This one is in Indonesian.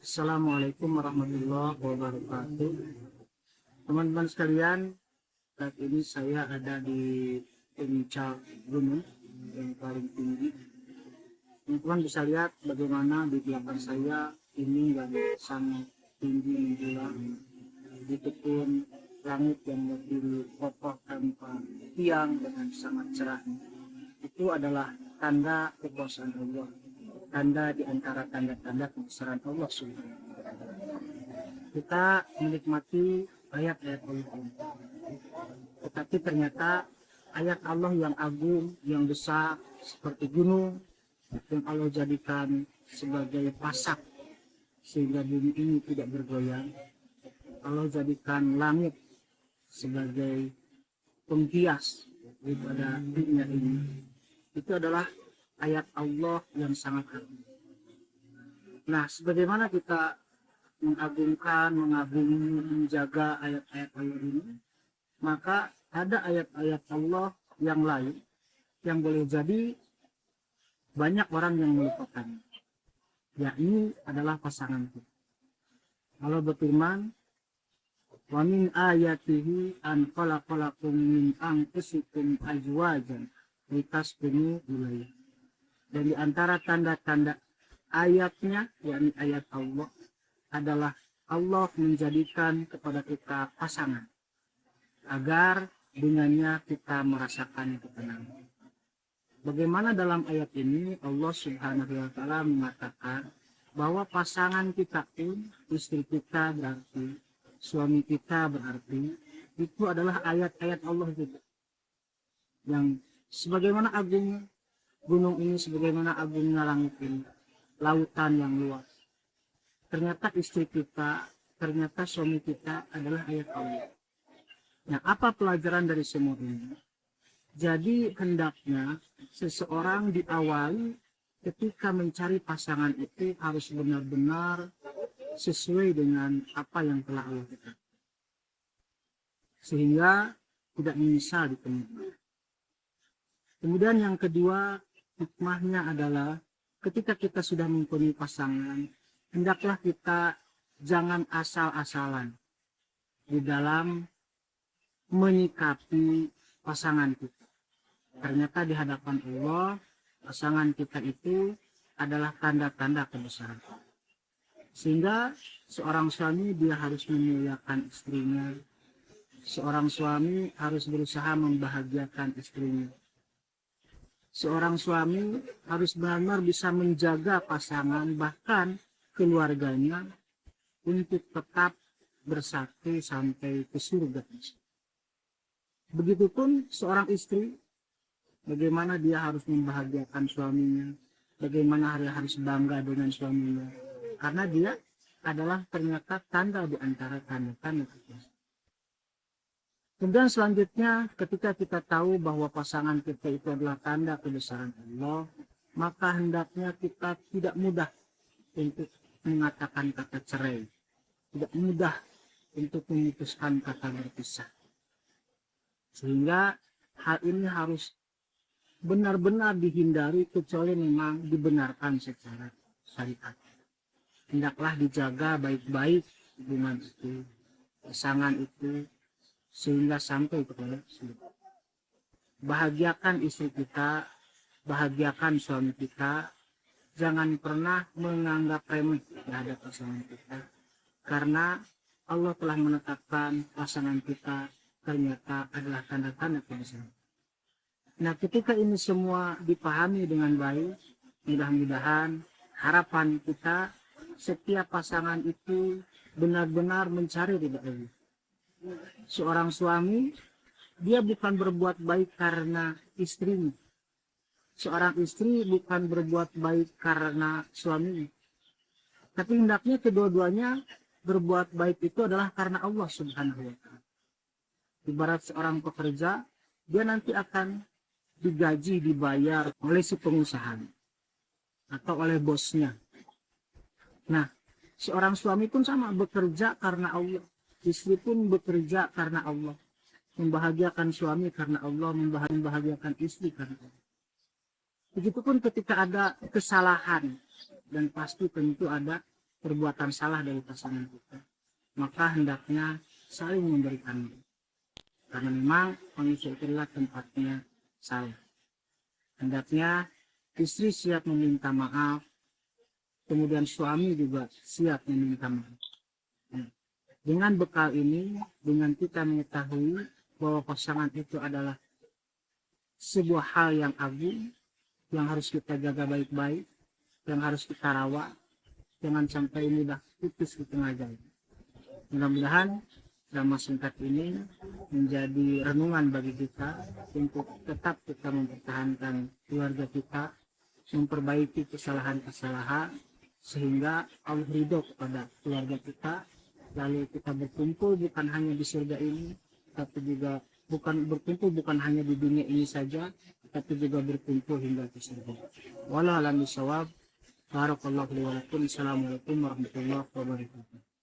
Assalamualaikum warahmatullahi wabarakatuh. Teman-teman sekalian, saat ini saya ada di puncak gunung yang paling tinggi. Teman-teman bisa lihat bagaimana di belakang saya ini yang sangat tinggi menjulang. Itu pun langit yang lebih kokoh tanpa tiang dengan sangat cerah. Itu adalah tanda kekuasaan Allah, tanda di antara tanda-tanda kebesaran Allah Subhanahu. Kita menikmati ayat-ayat Allah, tetapi ternyata ayat Allah yang agung, yang besar seperti gunung yang Allah jadikan sebagai pasak sehingga bumi ini tidak bergoyang. Allah jadikan langit sebagai penghias daripada dunia ini. Itu adalah ayat Allah yang sangat agung. Nah, sebagaimana kita mengagungkan, mengagumi, menjaga ayat-ayat Allah ini, maka ada ayat-ayat Allah yang lain yang boleh jadi banyak orang yang melupakan, yakni adalah pasangan kita. Allah berfirman, wa min ayatihi an khalaqalakum min anfusikum azwajan litaskunu ilaiha. Dan di antara tanda-tanda ayatnya, yakni ayat Allah, adalah Allah menjadikan kepada kita pasangan agar dengannya kita merasakan ketenangan. Bagaimana dalam ayat ini Allah Subhanahu wa taala mengatakan bahwa pasangan kita pun, istri kita berarti, suami kita berarti, itu adalah ayat-ayat Allah juga. Yang sebagaimana agung gunung ini, sebagaimana agungnya langit ini, lautan yang luas. Ternyata istri kita, ternyata suami kita adalah ayat Allah. Nah, apa pelajaran dari semua ini? Jadi hendaknya seseorang diawali ketika mencari pasangan itu harus benar-benar sesuai dengan apa yang telah Allah tetapkan, sehingga tidak menyesal di kemudian. Kemudian yang kedua, hikmahnya adalah ketika kita sudah mempunyai pasangan, hendaklah kita jangan asal-asalan di dalam menyikapi pasangan kita. Ternyata di hadapan Allah, pasangan kita itu adalah tanda-tanda kebesaran. Sehingga seorang suami dia harus memuliakan istrinya. Seorang suami harus berusaha membahagiakan istrinya. Seorang suami harus benar-benar bisa menjaga pasangan, bahkan keluarganya, untuk tetap bersatu sampai ke surga. Begitupun seorang istri, bagaimana dia harus membahagiakan suaminya, bagaimana dia harus bangga dengan suaminya, karena dia adalah ternyata tanda di antara tanda-tanda kekuasaan. Kemudian selanjutnya, ketika kita tahu bahwa pasangan kita itu adalah tanda kebesaran Allah, maka hendaknya kita tidak mudah untuk mengatakan kata cerai, tidak mudah untuk memutuskan kata berpisah. Sehingga hal ini harus benar-benar dihindari kecuali memang dibenarkan secara syariat. Hendaklah dijaga baik-baik hubungan itu, pasangan itu, sehingga sampai kepada surga. Bahagiakan istri kita, bahagiakan suami kita, jangan pernah menganggap remeh terhadap pasangan kita, karena Allah telah menetapkan pasangan kita ternyata adalah tanda-tanda kebesaran. Nah, ketika ini semua dipahami dengan baik, mudah-mudahan harapan kita setiap pasangan itu benar-benar mencari ridha Allah. Seorang suami, dia bukan berbuat baik karena istrinya. Seorang istri bukan berbuat baik karena suaminya. Tapi hendaknya kedua-duanya berbuat baik itu adalah karena Allah Subhanahu wa taala. Ibarat seorang pekerja, dia nanti akan digaji, dibayar oleh si pengusaha atau oleh bosnya. Nah, seorang suami pun sama, bekerja karena Allah. Istri pun bekerja karena Allah. Membahagiakan suami karena Allah, membahagiakan istri karena Allah. Begitupun ketika ada kesalahan, dan pasti tentu ada perbuatan salah dari pasangan kita, maka hendaknya saling memberikan, karena memang manusia itu adalah tempatnya salah. Hendaknya istri siap meminta maaf, kemudian suami juga siap meminta maaf. Nah, dengan bekal ini, dengan kita mengetahui bahwa pasangan itu adalah sebuah hal yang agung, yang harus kita jaga baik-baik, yang harus kita rawat, jangan sampai mudah putus di tengah jalan. Mudah-mudahan drama singkat ini menjadi renungan bagi kita untuk tetap kita mempertahankan keluarga kita, memperbaiki kesalahan-kesalahan, sehingga Allah ridho kepada keluarga kita, lalu kita berkumpul bukan hanya di surga ini, tapi juga bukan hanya di dunia ini saja, tapi juga berkumpul hingga ke surga. Wallahu a'lam bishawab. Barakallahu li wa lakum. Assalamualaikum warahmatullahi wabarakatuh.